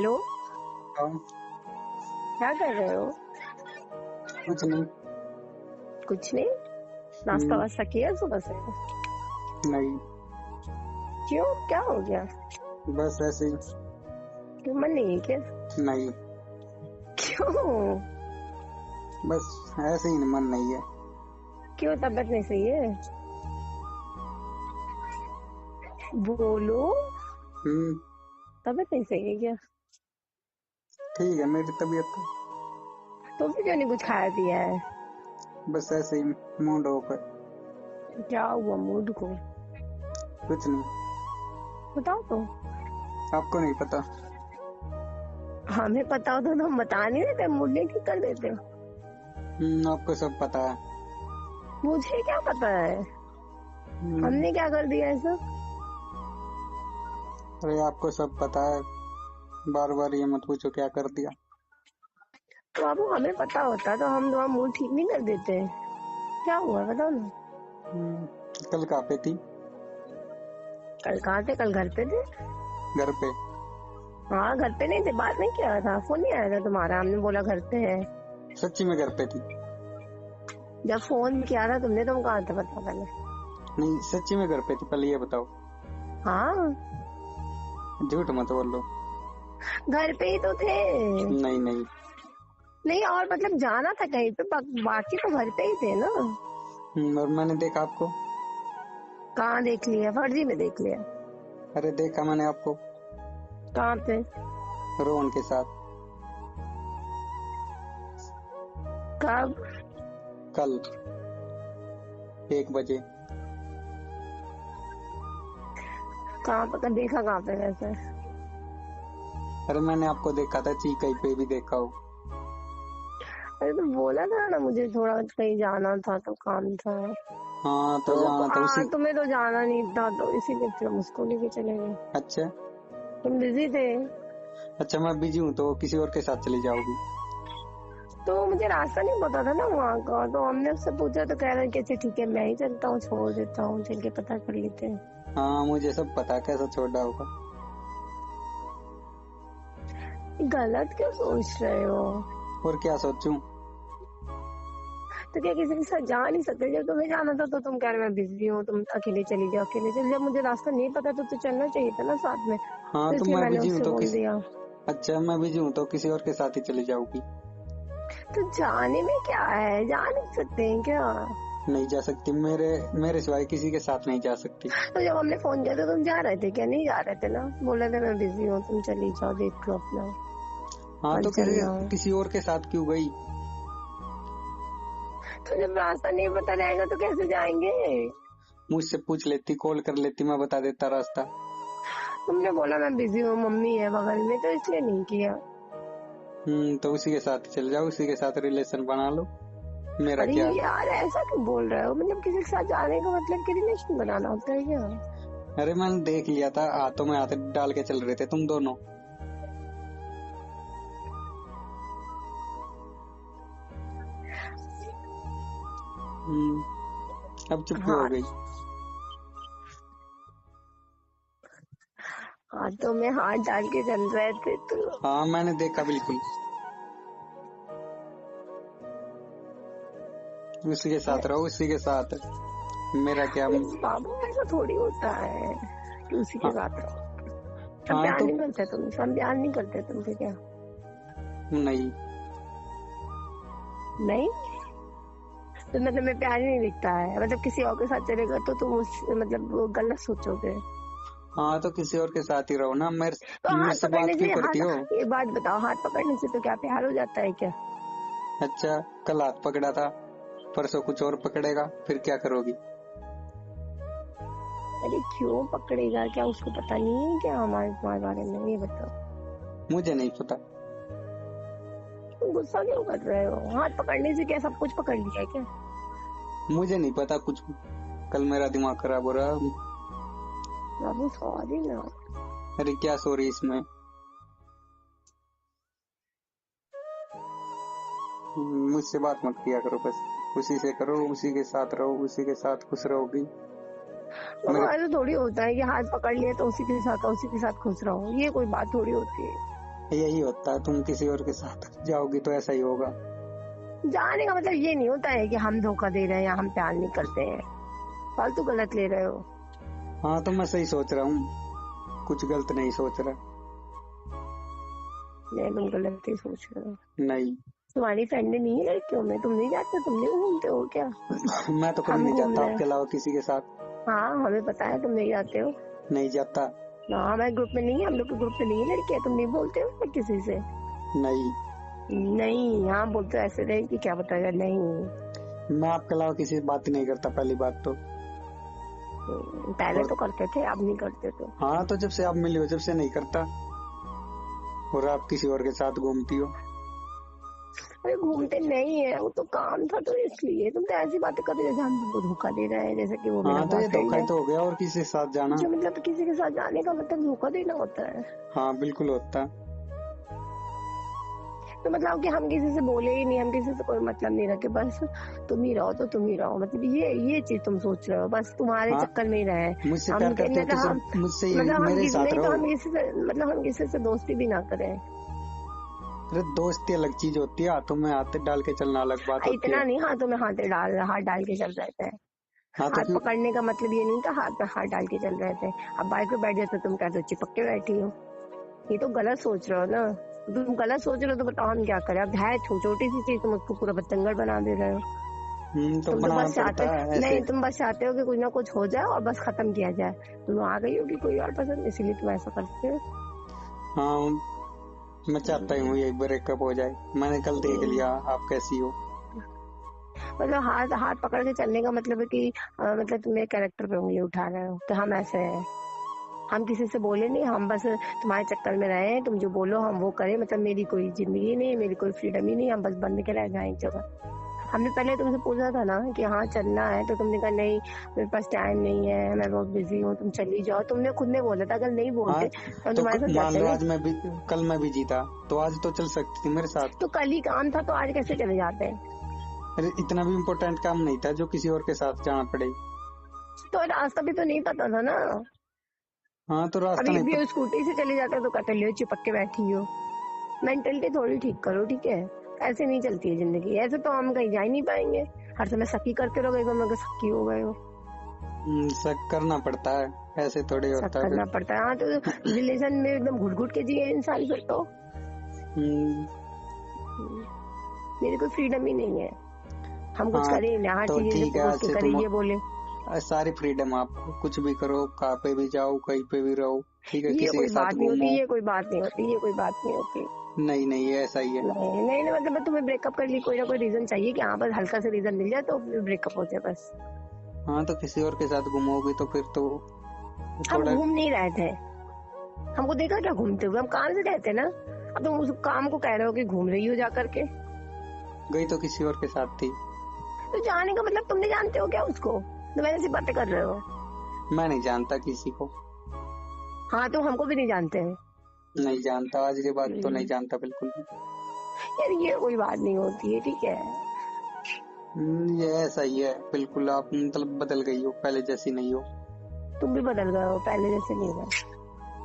Hello. हाँ। क्या कर रहे हो? कुछ नहीं। कुछ नहीं। नाश्ता वास्ता किया सुबह से? नहीं, क्यों, क्या हो गया? बस ऐसे ही। क्यों, मन नहीं है क्या? नहीं, क्यों? बस ऐसे ही मन नहीं है। क्यों, तबीयत नहीं सही है? बोलो। हम्म। तबीयत नहीं सही है क्या? ठीक है मेरी तबीयत तो फिर क्यों नहीं कुछ खाया पिया है? बस ऐसे ही मूड ऑफ है। क्या हुआ मूड को? कुछ नहीं। बताओ तो। आपको नहीं पता? हमें पता हो तो हम बता नहीं देते, मूड नहीं ठीक कर देते। आपको सब पता है। मुझे क्या पता है? हम्म, हमने क्या कर दिया ऐसा? अरे आपको सब पता है, बार बार ये मत पूछो क्या कर दिया। तो अब हमें पता होता तो हम तुम्हारा मूड ठीक नहीं कर देते। क्या हुआ बताओ ना। हम्म, कल कहाँ पे थी? कल कहाँ थे? कल घर पे थे। घर पे? हाँ, घर पे नहीं थे, बात नहीं किया था, फोन नहीं आया था तुम्हारा, हमने बोला घर पे है। सच्ची में घर पे थी? जब फोन किया था तुमने, तुम कहाँ थे बता पहले। नहीं सच्ची में घर पे थी, पहले ये बताओ। हाँ, झूठ मत बोलो। घर पे ही तो थे। नहीं नहीं। नहीं, और मतलब जाना था कहीं पे, बाकी तो घर पे ही थे ना। और मैंने देखा आपको। कहाँ देख लिया? फर्जी में देख लिया। अरे देखा मैंने आपको कहाँ पे? रोहन के साथ। कब? कल 1 बजे। कहाँ पे देखा? कहाँ पे वैसे? अरे मैंने आपको देखा था, चीकई पे भी देखा हो। अरे तो बोला था ना, मुझे थोड़ा कहीं जाना था तो काम था। हाँ तो तो जाना था उसी। तुम्हें तो जाना नहीं था तो इसीलिए फिर हम उसको लेके चले गए। अच्छा। तुम बिजी थे। अच्छा मैं बिजी हूँ तो किसी और के साथ चली जाओगी? तो मुझे रास्ता नहीं पता था ना वहाँ का, तो हमने उससे पूछा तो कह रहे कि अच्छा ठीक है मैं ही चलता हूँ, छोड़ देता हूँ, चल के पता कर लेते हैं। हाँ मुझे सब पता है, कैसा छोड़ा होगा। गलत क्यों सोच रहे हो? और क्या सोचूं? तो क्या किसी के साथ जा नहीं सकते? जब तुम्हें जाना था तो तुम कह रहे मैं बिजी हूँ, तुम अकेले चली जाओ, अकेले चली जाओ। मुझे रास्ता नहीं पता तो चलना चाहिए था ना साथ में, हाँ तो तो इसलिए मैं मैंने बिजी हूँ उससे तो बोल किस दिया। अच्छा मैं बिजी हूँ तो किसी और के साथ ही चली जाओगी? तो जाने में क्या है, जा नहीं सकते हैं क्या? नहीं जा सकती, मेरे मेरे सिवाय किसी के साथ नहीं जा सकती। तो जब हमने फोन किया तो तुम जा रहे थे क्या? नहीं जा रहे थे ना, बोले थे मैं बिजी हूँ, तुम चली जाओ, देख लो अपना हाँ कल तो चलना। किसी और के साथ क्यों गई? तो जब रास्ता नहीं पता रहेगा तो कैसे जाएंगे? मुझसे पूछ लेती, कॉल कर लेती, मैं बता देता रास्ता। तुमने बोला मैं बिजी हूँ, मम्मी है बगल में, तो इसलिए नहीं किया। तो उसी के साथ चल जाओ, उसी के साथ रिलेशन बना लो, मेरा अरे क्या। यार, ऐसा क्यों बोल रहे हो? मतलब किसी के साथ जाने का मतलब कि रिलेशन बनाना होता है क्या? अरे मैंने देख लिया था, हाथों में हाथ डाल के चल रहे थे तुम दोनों। अब चुप क्यों हो हाँ, गई? हाथों में हाथ डाल के चल रहे थे तो। हाँ मैंने देखा बिल्कुल, उसी के साथ रहो, उसी के साथ, मेरा क्या। अरे बाबू, ऐसा थोड़ी होता है कि उसी के हाँ, साथ रहो। हम हाँ प्यार तो नहीं करते तुमसे, हम प्यार नहीं करते तुमसे क्या? नहीं। नहीं, तो मतलब मैं प्यार ही नहीं दिखता है, मतलब किसी और के साथ चलेगा तो तुम उस मतलब वो गलत सोचोगे। हाँ तो किसी और के साथ ही रहो ना, तो हाथ मेरे से पकड़ने बात क्यों से करती हाथ, हो? एक बात बताओ, हाथ पकड़ने से तो क्या प्यार हो जाता है क्या? अच्छा, कल हाथ पकड़ा था, परसों कुछ और पकड़ेगा, फिर क्या करोगी? अरे क्यों पकड़ेगा? क्या उसको पता नहीं है क्या हमारे तुम्हारे बारे में? ये बताओ। मुझे नहीं पता। तुम गुस्सा क्यों कर रहे हो? हाथ पकड़ने से क्या सब कुछ पकड़ लिया है क्या? मुझे नहीं पता कुछ, कल मेरा दिमाग खराब हो रहा। बाबू सॉरी ना। अरे क्या सॉरी इसमें, मुझसे बात मत किया करो बस, उसी से करो, उसी के साथ रहो, उसी के साथ खुश रहोगी। बाबू मेरे ऐसा थोड़ी होता है कि हाथ पकड़ लिया तो उसी के साथ खुश रहो, ये कोई बात थोड़ी होती है। यही होता है, तुम किसी और के साथ जाओगी तो ऐसा ही होगा। जाने का मतलब ये नहीं होता है कि हम धोखा दे रहे हैं या हम प्यार नहीं करते हैं, फालतू गलत ले रहे हो। हाँ तो मैं सही सोच रहा हूँ, कुछ गलत नहीं सोच रहा। मैं तुम गलत ही सोच रहे हो। नहीं तुम्हारी फ्रेंड नहीं है लड़कियों में, तुम नहीं जाते, तुम नहीं घूमते हो क्या? मैं तो कभी हम नहीं घूम जाता रहे आपके हैं। अलावा किसी के साथ। हाँ हमें पता है तुम नहीं जाते हो। नहीं जाता। हाँ हमारे ग्रुप में नहीं है, हम लोग के ग्रुप में नहीं है लड़कियां, तुम नहीं बोलते हो किसी से? नहीं, नहीं हाँ बोलते हो ऐसे रहे कि क्या बताएगा। नहीं मैं आपके अलावा किसी से बात ही नहीं करता, पहली बात तो। पहले और तो करते थे, अब नहीं करते तो। हाँ तो जब से आप मिली हो, जब से नहीं करता। और आप किसी और के साथ घूमती हो। अरे घूमते नहीं है, वो तो काम था तो इसलिए। तुम तो ऐसी बातें कर रहे हो जैसे हम तुमको धोखा दे रहे हैं, जैसे कि वो मेरा हाँ तो ये बॉयफ्रेंड धोखा ही है। तो हो गया, और किसी के साथ जाना। जो मतलब किसी के साथ जाने का मतलब धोखा देना होता है। हाँ बिल्कुल होता। तो मतलब कि हम किसी से बोले ही नहीं, हम किसी से कोई मतलब नहीं रखे, बस तुम ही रहो तो तुम ही रहो, मतलब ये चीज तुम सोच रहे हो, बस तुम्हारे हाँ चक्कर में ही रहे। मुझसे हम प्यार करते हो तो हम सिर्फ मुझसे ही मतलब हम मेरे किसी साथ नहीं तो रहो। हम किसी से मतलब हम किसी से दोस्ती भी ना करें। अरे दोस्ती अलग चीज होती है, हाथों में हाथ डाल के चलना अलग बात होती इतना है। नहीं हाथों में हाथ डाल के चल रहे थे। हाँ तो हाथ क्यों। पकड़ने का मतलब ये नहीं था हाथ पे हाथ डाल के चल रहे थे। अब बाइक पे बैठ जाते तुम कहते हो चिपक के बैठी हो। ये तो गलत सोच रहे हो ना। तुम गलत सोच रहे हो तो बताओ हम क्या करें? अब है छोटी सी चीज, तुम उसको पूरा बतंगड़ बना दे रहे हो। तो तुम तो बनाना बस चाहते पड़ता है ऐसे। नहीं, तुम बस चाहते हो कि कुछ ना कुछ हो जाए और बस खत्म किया जाए। तुम आ गई होगी कोई और पसंद, इसीलिए तुम ऐसा करते हो। हाँ मैं चाहता ही हूँ यही ब्रेकअप हो जाए। मैंने कल देख लिया आप कैसी हो। मतलब हाथ हाथ पकड़ के चलने का मतलब है कि मतलब तुम मेरे कैरेक्टर पे उंगली उठा रहे हो कि हम ऐसे हैं। हम किसी से बोले नहीं, हम बस तुम्हारे चक्कर में रहे हैं, तुम जो बोलो हम वो करें, मतलब मेरी कोई जिंदगी नहीं, मेरी कोई फ्रीडम ही नहीं, हम बस बंद के रह जाए एक जगह। हमने पहले तुमसे पूछा था ना कि हाँ चलना है, तो तुमने कहा नहीं मेरे पास टाइम नहीं है, मैं बहुत बिजी हूँ, तुम चली जाओ। तुमने खुद ने बोला था, अगर नहीं हाँ बोलते तो हम तो तुम्हारे साथ मान जाते लो ना। आज मैं भी, कल मैं भी जीता तो आज तो चल सकती थी मेरे साथ। तो कल ही काम था तो आज कैसे चले जाते हैं? अरे इतना भी इम्पोर्टेंट काम नहीं था जो किसी और के साथ जाना पड़े। तो रास्ता भी तो नहीं पता था ना। हाँ तो रास्ता अभी नहीं भी स्कूटी से चले जाते तो कहते ले चिपक के बैठी हो। मेंटलिटी थोड़ी ठीक करो, ठीक है? ऐसे नहीं चलती है जिंदगी, ऐसे तो हम कहीं जा ही नहीं पाएंगे। हर समय सखी करते रहोगे तो मैं सखी हो गए हो। शक करना पड़ता है, ऐसे थोड़ी सब होता है करना फिर। पड़ता है। हाँ तो रिलेशन में एकदम घुट घुट के जिए इंसान फिर तो। हम्म, मेरी कोई फ्रीडम ही नहीं है, हम कुछ हाँ करें ना, हर तो चीज ठीक है, से आज उसके से करे तुम ये बोले। सारी फ्रीडम आपको, कुछ भी करो, कहाँ पे भी जाओ, कहीं पे भी रहो, ठीक है, ये किसी के कोई साथ बात नहीं होती, घूमो। ये कोई बात नहीं होती, ये कोई बात नहीं होती। नहीं नहीं ये ऐसा ही है। नहीं नहीं नहीं, मतलब तुम्हें ब्रेकअप करने के लिए कोई ना कोई रीजन चाहिए कि हाँ बस हल्का सा रीजन मिल जाए तो ब्रेकअप हो जाए बस। हाँ तो किसी और के साथ घूमोगी तो फिर तो हम थोड़ा। घूम नहीं रहे थे, हमको देखा क्या घूमते हुए? हम काम से रहते ना। अब तुम उस काम को कह रहे हो कि घूम रही हो जा करके। गई तो किसी और के साथ थी। तो जाने का मतलब तुम नहीं जानते हो क्या उसको? तो मैंने ऐसी बातें कर रहे हो। मैं नहीं जानता किसी को। हाँ तो हमको भी नहीं जानते हैं। नहीं जानता, आज के बाद तो नहीं जानता बिल्कुल भी। यार ये कोई बात नहीं होती है, ठीक है? ये ऐसा ही है बिल्कुल। आप मतलब बदल गई हो, पहले जैसी नहीं हो। तुम भी बदल गए हो, पहले जैसे नहीं गए।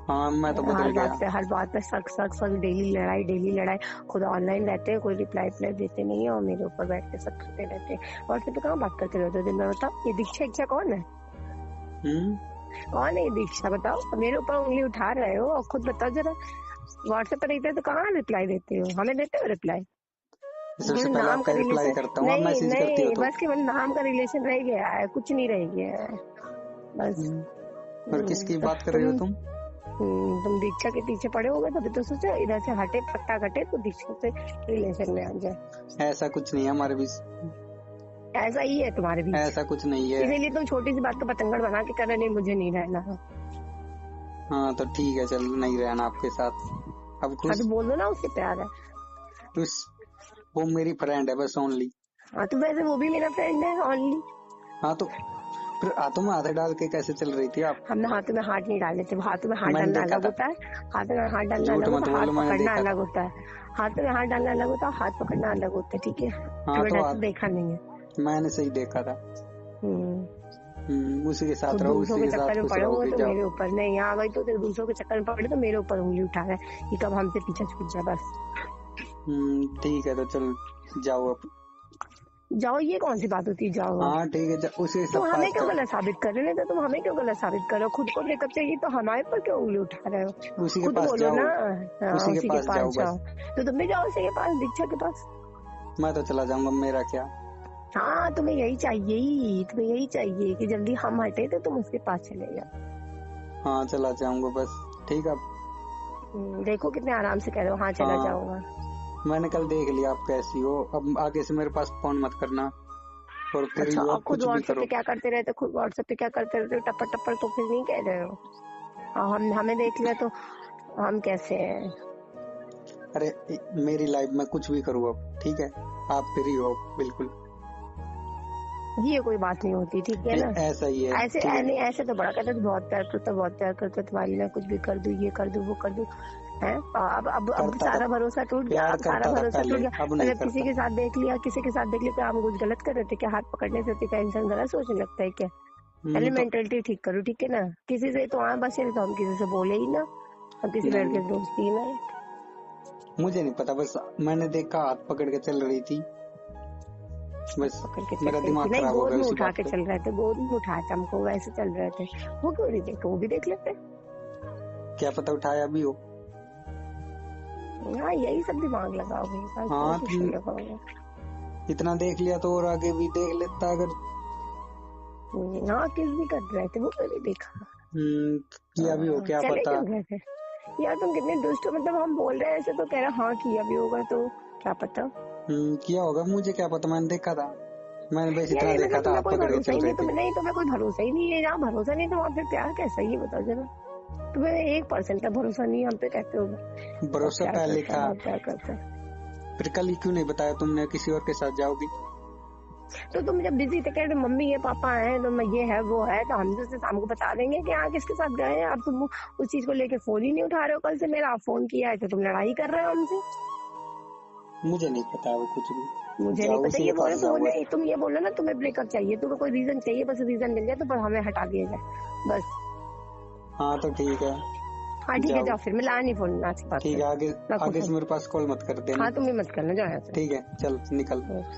हाँ मैं तो बदल गया। हर बात पे शक शक शक, डेली लड़ाई डेली लड़ाई। खुद ऑनलाइन रहते हैं, कोई रिप्लाई देते नहीं है और मेरे ऊपर बैठ के शक करते रहते हैं। व्हाट्सएप पे कहाँ बात करते रहते हो दिन में? बताओ ये दीक्षा कौन है? कौन है ये दीक्षा? बताओ, मेरे ऊपर उंगली उठा रहे हो और खुद बताओ जरा। व्हाट्सएप पे रहते हो तो कहाँ रिप्लाई देते हो? हमें देते हो रिप्लाई? सबसे पहले नाम का आपका रिप्लाई रिलेशन करता हूँ, आप नहीं मैसेज करती हो नहीं, तो। बस केवल नाम का रिलेशन रह गया है, कुछ नहीं रह गया है बस। और किसकी तो बात कर रही हो तुम? तुम दीक्षा के पीछे पड़े होगे तभी तो सोचो इधर से हटे, पट्टा कटे तो दीक्षा से रिलेशन में आ जाए। ऐसा कुछ नहीं है हमारे बीच। ऐसा ही है तुम्हारे बीच, ऐसा कुछ नहीं है। इसीलिए तुम छोटी सी बात को पतंगड़ बना के कर रहे नहीं मुझे नहीं रहना। हाँ तो ठीक है, चल नहीं रहना आपके साथ अब हाँ खुश। तो बोल दो ना उससे प्यार है। उस वो मेरी फ्रेंड है बस, ओनली। हाँ तो वैसे वो भी मेरा फ्रेंड है ओनली। हाँ तो फिर हाथों में हाथ डाल के कैसे चल रही थी आप? हमने हाथों में हाथ नहीं डाले थे, हाथों में हाथ मैंने डालना देखा अलग था। होता है, हाथों में हाथ डालना झूठ अलग मत होता है, हाथ बोलो, मैंने पकड़ना देखा अलग था। होता है। हाथों में हाथ डालना अलग होता है, हाथ पकड़ना अलग होता है, ठीक है? हाँ तुम्हें तो ढंग से देखा नहीं है। मैंने सही देखा था। उसी के साथ खुद रहो, दूसरों उसी के के साथ चक्कर में खुश पड़े हुए रहोगे, तो जाओ। मेरे ऊपर नहीं, यहाँ वही तो तेरे दूसरों के चक्कर में पड़े तो मेरे ऊपर उंगली उठा रहा है कि कब हमसे पीछा छूट जाए बस। ठीक है, तो चल जाओ अब। जाओ, ये कौन सी बात होती है जाओ? हाँ ठीक है, उसी के तुम सब हमें पास क्यों जाओ, गलत साबित कर रहे हो? तो तुम हमें क्यों गलत साबित कर रहे हो? खुद को ब्रेकअप चाहिए तो हमारे पर क्यों उंगली उठा रहे हो? उसी के खुद पास बोलो जाओ, ना। हाँ, उसी के उसी के पास जाओ पास जाओ। बस। तो तुम भी जाओ उसी के पास, दीक्षा के पास। मैं तो चला जाऊंगा, मेरा क्या। हाँ, तुम्हें यही चाहिए, तुम्हें यही चाहिए कि जल्दी हम हटे तो तुम उसके पास चले जाओ। हाँ चला जाऊंगा बस। ठीक है। देखो कितने आराम से कह रहे हो, हाँ चला हाँ जाऊंगा। मैंने कल देख लिया आप कैसी हो, अब आगे से मेरे पास फोन मत करना, और फ्री अच्छा, हो और अब खुद कुछ भी व्हाट्सएप करो। पे क्या करते रहते? खुद व्हाट्सएप पे क्या करते रहते हो? टप्पर टप्पर तो फिर नहीं कह रहे हो? हाँ, हम हमें देख लिया तो हम कैसे हैं? अरे मेरी लाइफ में कुछ भी करूँ अब, ठीक है, आप फ्री हो बिल्कुल। ये कोई बात नहीं होती, ठीक है ना? ऐसा ही है, ऐसे ठीक है। नहीं, ऐसे तो बड़ा कहते तो बहुत प्यार करता, बहुत प्यार करता तुम्हारी, मैं कुछ भी कर दूं, ये कर दूं, वो कर दूं है। अब करता था, सारा भरोसा टूट गया, प्यार अब सारा करता था भरोसा टूट पहले, गया। अब नहीं मतलब किसी करता। के साथ देख लिया, किसी के साथ देख लिया, क्या हम कुछ गलत कर रहे थे? क्या हाथ पकड़ने से होती? क्या इंसान गलत सोचने लगता है क्या? पहले तो मेंटेलिटी ठीक करो, ठीक है ना? किसी से तो बस तो हम किसी से बोले ही ना, हम किसी लड़के से दोस्ती ही ना। मुझे नहीं पता, बस मैंने देखा हाथ पकड़ के चल रही थी, बस पकड़ के चल मेरा रही थी दिमाग नहीं, खराब हो गोद गया में उसी उठा बात के पे। चल रहे थे, गोद में उठा के हमको वैसे चल रहे थे। वो क्यों नहीं देखते? वो भी देख लेते। क्या पता उठाया भी हो। हाँ, यही सब दिमाग लगाओगे, बस हाँ और कुछ नहीं लगाओगे। इतना देख लिया तो और आगे भी देख लेता अगर। हाँ, किस भी कर रहे थे, वो कभी देखा। किया भी हो, क्या चले पता। क्यों गए थे? यार तुम कितने दुष्ट हो, मतलब हम बोल रहे हैं ऐसे तो कह रहे हाँ किया भी होगा, तो क्या पता। किया होगा, मुझे क्या पता, मैंने देखा था, मैंने बस यार इतना ये देखा मतलब था तुम्हें हाथ कोई पकड़ के भरोसा चल ही रहे नहीं, थे। तुम्हें कोई भरोसा ही नहीं है। जहाँ भरोसा नहीं तो वहाँ पे प्यार कैसा है? ये बताओ जरा। तुम्हें 1% का भरोसा नहीं है हम पे, कहते हो बहुत भरोसा प्यार पहले करता है, था, बहुत प्यार करता है। फिर कल ही क्यों नहीं बताया तुमने किसी और के साथ जाओगी। तो तुम जब बिजी थे, कह रहे मम्मी ये पापा है तो मैं ये है वो है, तो हम तो शाम को बता देंगे कि हाँ किसके साथ गए हैं। अब तुम उस चीज को लेके फोन ही नहीं उठा रहे हो। कल से मेरा आप फोन किया है तो तुम लड़ाई कर रहे हो हमसे। मुझे नहीं पता वो कुछ भी। मुझे नहीं जाओ पता, उसी ये के बोले पास तो जाओ बस। नहीं, तुम ये बोलो ना तुम्हें ब्रेकअप चाहिए, तुम्हें कोई रीजन चाहिए, बस रीजन मिल जाए तो बस हमें हटा दिया जाए बस। हाँ तो ठीक है, हाँ ठीक है, जाओ। जाओ फिर, मैं ला नहीं फोन आज के बाद ठीक से। है, आगे रखो आगे से फोन। मेरे पास कॉल मत कर देना। हाँ, तुम भी मत करना, जाओ यहाँ से। ठीक है, चल निकल। बस।